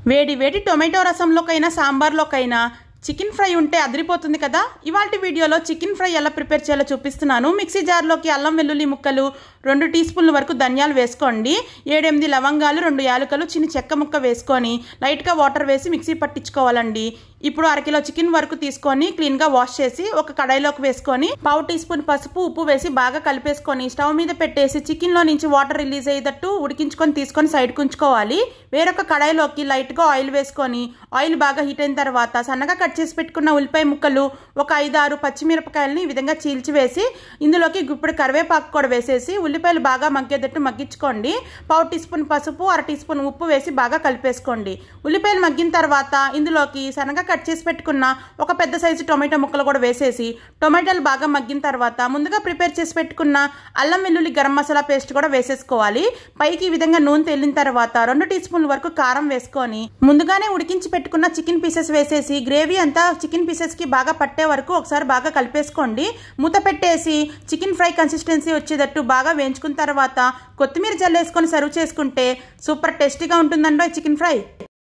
వేడి వేడి tomato రసంలోకైనా సాంబార్లోకైనా chicken fry ఉంటే అదిరిపోతుంది కదా. ఇవాల్టి వీడియోలో చికెన్ ఫ్రై ఎలా ప్రిపేర్ చేయాలో చూపిస్తున్నాను. మిక్సీ జార్లోకి అల్లం వెల్లుల్లి ముక్కలు, 2 టీ స్పూన్ల వరకు ధనియాలు వేసుకోండి. 7-8 లవంగాలు, 2 యాలకులు, చిన్న చెక్క ముక్క వేసుకొని లైట్గా వాటర్ వేసి మిక్సీ పట్టించుకోవాలండి. ఇప్పుడు 1/2 కిలో చికెన్ వరకు తీసుకొని క్లీన్గా వాష్ చేసి ఒక కడాయిలోకి వేసుకొని 1/2 టీ స్పూన్ పసుపు, ఉప్పు వేసి బాగా కలిపేసుకొని స్టవ్ మీద పెట్టేసి చికెన్లో నుంచి వాటర్ రిలీజ్ అయ్యేటట్టు ఉడికించుకొని తీసుకొని సైడ్కి ఉంచుకోవాలి. వేరొక కడాయిలోకి లైట్గా ఆయిల్ వేసుకొని ఆయిల్ బాగా హీట్ అయిన తర్వాత సన్నగా కట్ చేసి పెట్టుకున్న ఉల్లిపాయ ముక్కలు, ఒక 5-6 పచ్చిమిరపకాయలని ఈ విధంగా చీల్చి వేసి ఇందులోకి గుప్పెడు కరివేపాకు కూడా వేసేసి ఉల్లిపాయలు బాగా మగ్గేటట్టు మగ్గించుకోండి. 1/2 టీ స్పూన్ పసుపు, 1/2 టీ స్పూన్ ఉప్పు వేసి బాగా కలిపేసుకోండి. ఉల్లిపాయలు మగ్గిన తర్వాత ఇందులోకి సన్నగా కట్ చేసి పెట్టుకున్న ఒక పెద్ద సైజు టొమాటో ముక్కలు కూడా వేసేసి టొమాటోలు బాగా మగ్గిన తర్వాత ముందుగా ప్రిపేర్ చేసి పెట్టుకున్న అల్లం వెల్లుల్లి గరం మసాలా పేస్ట్ కూడా వేసేసుకోవాలి. పైకి ఈ విధంగా నూనె తేలిన తర్వాత 2 టీ స్పూన్ల వరకు కారం వేసుకొని ముందుగానే ఉడికించి పెట్టుకున్న చికెన్ పీసెస్ వేసేసి గ్రేవీ అంతా చికెన్ పీసెస్ కి బాగా పట్టే వరకు ఒకసారి బాగా కలిపేసుకోండి. మూత పెట్టేసి చికెన్ ఫ్రై కన్సిస్టెన్సీ వచ్చేటట్టు బాగా వేయించుకున్న తర్వాత కొత్తిమీర జల్లేసుకొని సర్వ్ చేసుకుంటే సూపర్ టేస్టీగా ఉంటుందండి చికెన్ ఫ్రై.